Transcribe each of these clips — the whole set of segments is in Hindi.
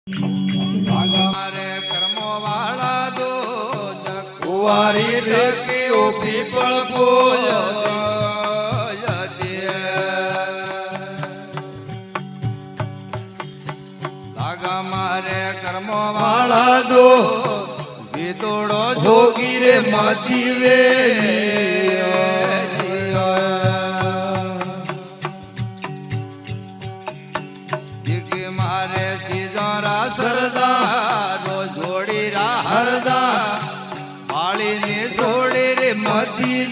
મારે કર્મો વાળા દો કુવારી ટકી પીપળ પૂજ લાગા મારે કર્મો વાળા દો વિતોડો જોગી રે માતી વે મારે સીધા સરદારો જોડી રા હરદા વાળી ને જોડી રે મતી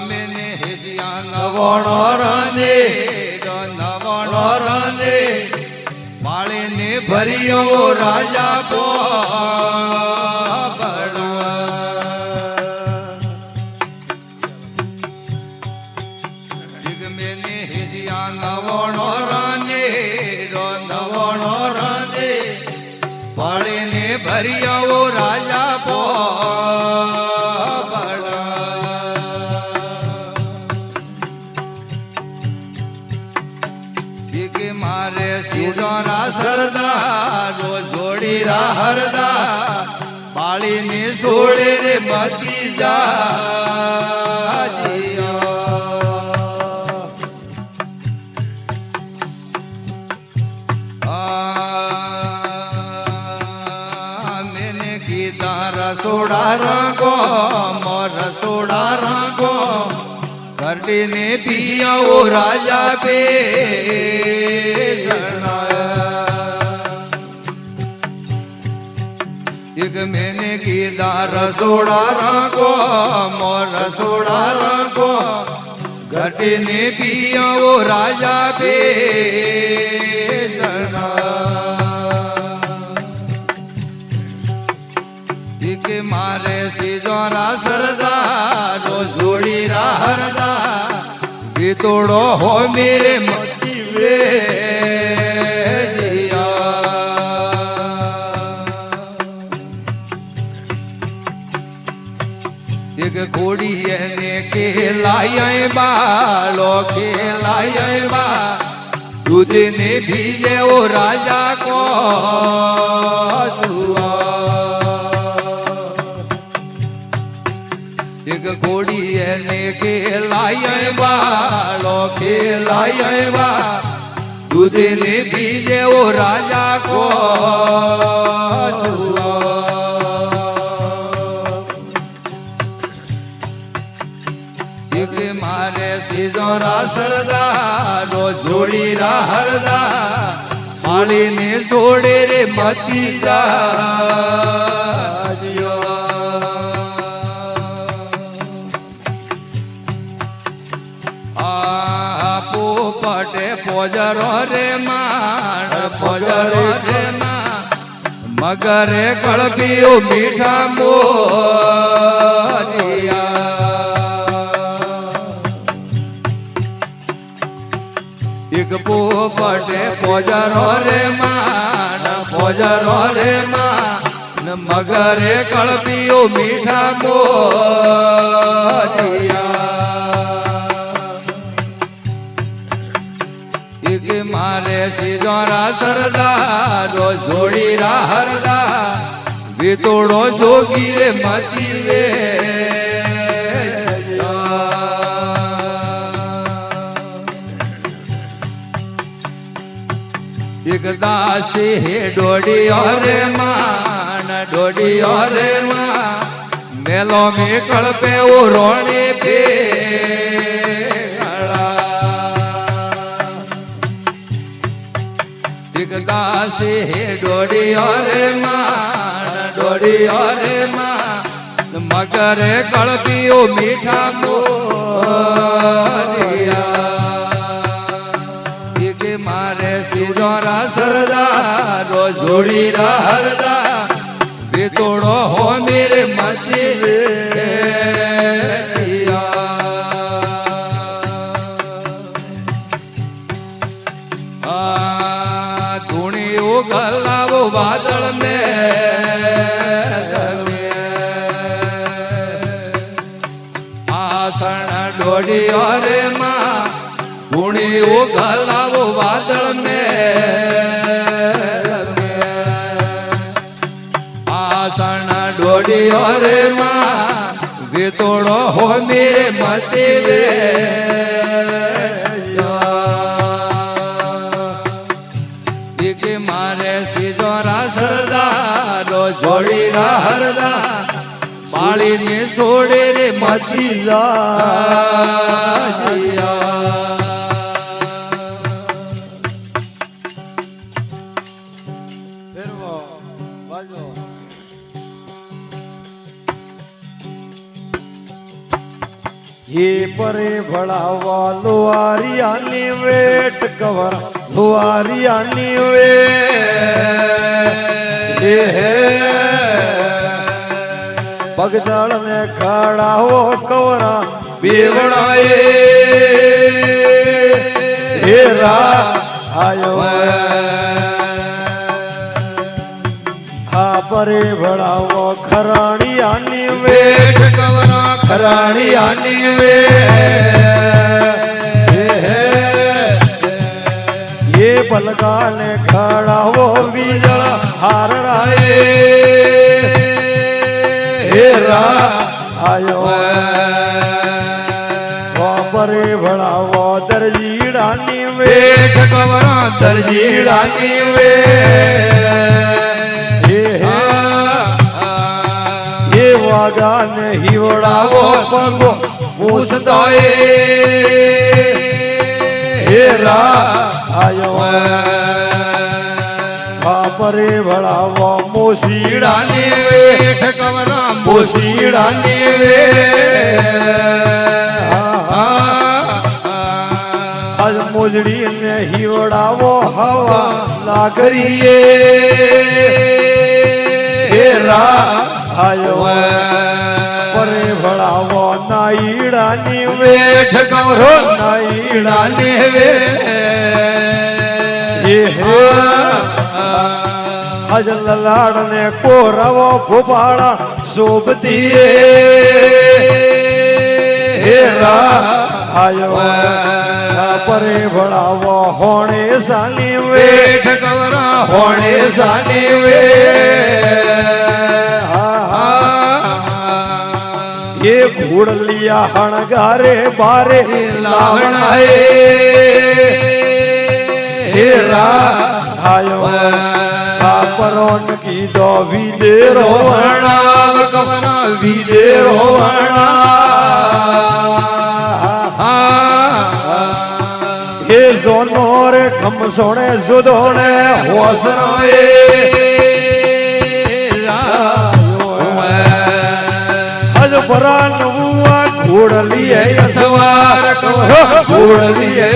મેને હિસિયા નવણો રને વાળી ને ભર્યો રાજા પો ભરિયો રાજા પો મારે સીધોરા સરદારો જોડી રા હરદા પાળીને છોડે રે મતી જા રસોડા રંગો રસોડા રંગો ઘરડીને પિયાઓ રાજા પે એક મેને કીધા રસોડા રંગો રસોડા રંગો ઘરડીને પિયાઓ રાજા પે મારે સીધોરા સરદારો જોડી રા હરદા વિતોડો હો મેરે મતી વે એક ઘોડી એને ખેલાય બાળો ખેલાય બા દૂધ ને ભીજે ઓ રાજા કો ઘોડી એને ખેલાય બાળો ખેલાય બા દૂધ ને બીજે ઓ રાજા કો મારે સીધોરા સરદારો જોડી રા હરદા માળીને છોડે રે મતી જા પોપટે પોજરો રે માણ પોજરો રે માં મગરે કળપીઓ મીઠા મોરિયા એક પોપટે પોજરો રે માણ પોજરો રે માં મગરે કળપીઓ મીઠા મોરિયા મારે સીધોરા સરદારો જોડી રા હરદા વિતોડો જોગી રે મતી વે એક દાસી હે ડોડી રે માન ડોડી રે માં મેલો મે કળપે ઓ રોણી પે દાસી હે ડોડી રે માં ડોડી રે માં મગરે કળપીઓ મીઠા મોરિયા મારે સીધોરા સરદારો જોડી રા હરદા વિતોડો હો મેરે મતી गलावो बादल में डोडियो रे माँ गुणी उगलावो वादळ में आसन डोडियो रे माँ वितोड़ो हो मेरे मती वे मारे सीधोरा सरदारो जोड़ी हरदा पाली ने सोड़े रे मती जिया ये परे भड़ावा लुआरिया नी वेट कवर लुआरिया नी वे ये है बगदाल ने खड़ा हो कवरा बेवड़ाए हेरा आयो परे भड़ावो खराणी आनी वेट कवरा खराणी आनी वे ये बलगा ने खड़ा हो बीजल हार राए हेरा आयो परे भड़ावो दर्जी डानी वेट कवरा दर्जी डानी वे वागा ने हिवड़ावो पंगो पूछता हेरा आयो परे भड़ावो मोसीड़ानी वेठ कवरा मोसीड़ानी वे आज मोजड़ी ने हिवड़ावो हवा लागरिए हेरा आयो परे भड़ावो नाईड़ानी वेठ कवरो नाईड़ानी वे ये है आज ललाड़ ने कोरवो फुबाड़ा शोभती हेरा आयो परे भड़ावो होने सानी वेठ कवरा होने सानी वे ये घूड़ लिया हणगारे बारे लावणाए हेरा आयो परोन की दो विदे रोवणा कवना विदे रोवणा ये जोनो रे खम सोने जुदोने होसरोए परान हुआ घोड़ लिए सवार घोड़ लिए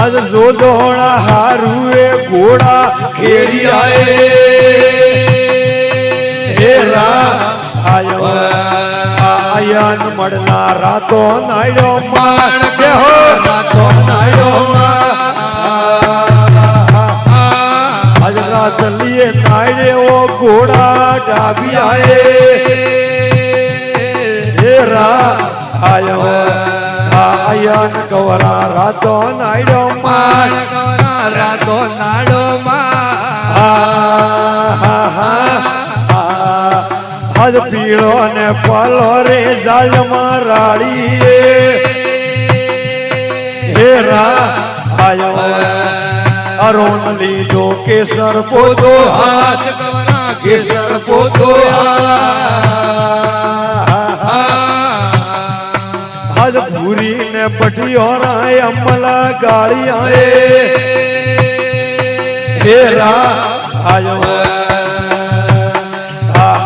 आज जो दोड़ा हारुए घोड़ा खेरी आए हेरा आयो आयन मड़ना रातो नाइडो मान के हो रातो नाइडो रात लिए नाइडे वो घोड़ा डाबी आए हेरा आयो आयन कवरा रातो नाइडो मान कवरा रातो नाडो आज पीड़ो ने पालो रे जाल माराड़ी हेरा आयो अरुण लीधो केसर पोदो हाथ कवरा केसर पोदो आज भूरी ने पटियो राय अमला गाड़ी आए हेरा आयो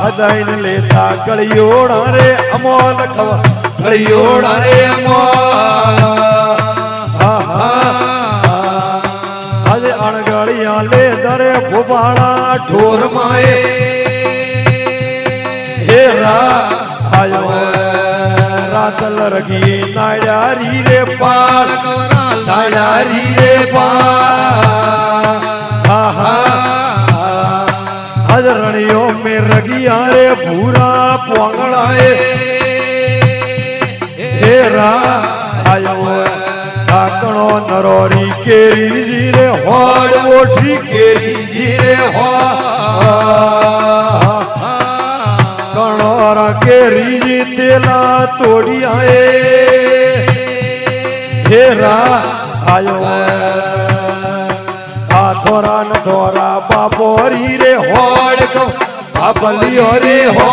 हदाइन लेता कलियोड़ा रे अमोल खवा कलियोड़ा रे अमोल आज अणगड़ियां ले दरे फुबाड़ा ठोर माए हेरा आयो रात लरगी नायारी रे पाल कवरा नायारी रे पाल आज रणियों में रगिया रे भूरा पोंगड़ाए हेरा आयो ढाकणो नरोरी केरी जी रे होड़ ओठी કેરી જીરે હો कणोरा केरी जी तेला तोड़ी आए हेरा आयो आ थोरा न थोरा बापोरी रे होड़ को बापलियो रे हो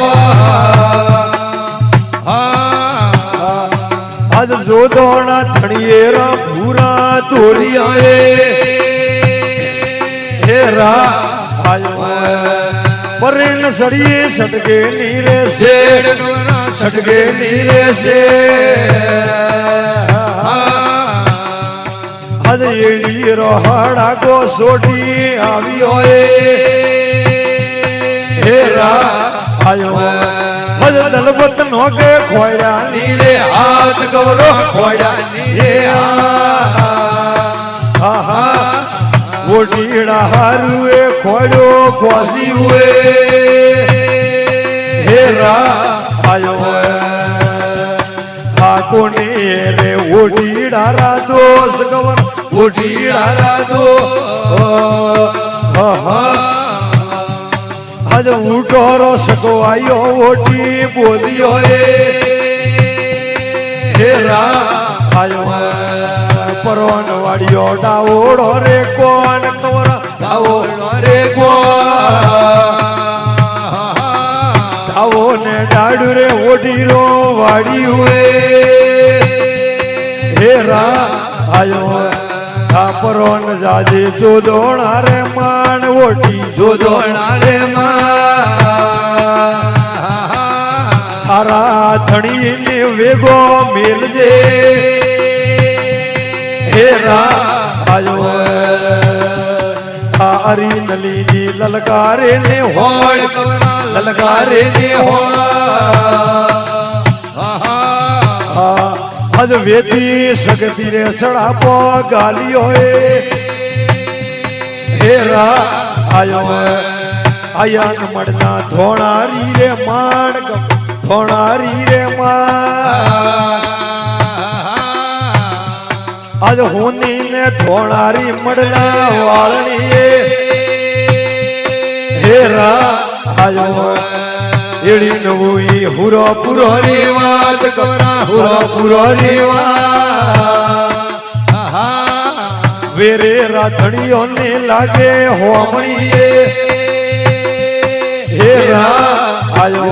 आज जो दोना धड़िएरा भूरा तोड़ी आए हेरा आयो परेन सड़िए सटके नीरे से શેડ ગોરા सटके नीरे से आज एड़ी रोहाड़ा को सोटी आवी होए हेरा आयो आज दलबत नो के खोया નીરે હાથ ગૌરો ખોડા નીરે आहा ओटीड़ा हारुए खोड़ो खोसी हुए हेरा आयो आकोने रे ओटीड़ा रा दोस्त गवर ओटीड़ा रा दो आज उठोरो सको आयो ओटी बोलियो हेरा आयो परोन वाड़ियो डावोड़ो रे कोन कवरा ગાવોડો રે ગો डावो ने डाडू रे ओडीरो वाड़ी हुए हेरा आयो परोन जाजे जोदोणा रे मान ओटी જોદોણા રે માં थारा धड़ी ने वेगो मेल दे हेरा आयो हरी नली जी ललकारे ने हो હોડ ગૌરા લલકારે ને હો अज वेदी सकती रे सड़ा पो गाली होए हेरा आयो आया न मड़ना धोणारी रे मान धोणारी रे मान आज होनी ने धोणारी मड़ना वालनी हेरा आयो एड़ी नवुई हुरो पुरो રે વાત ગૌરા हुरो पुरो रे वेरे राधड़ियों ने लागे होमणिए हेरा आयो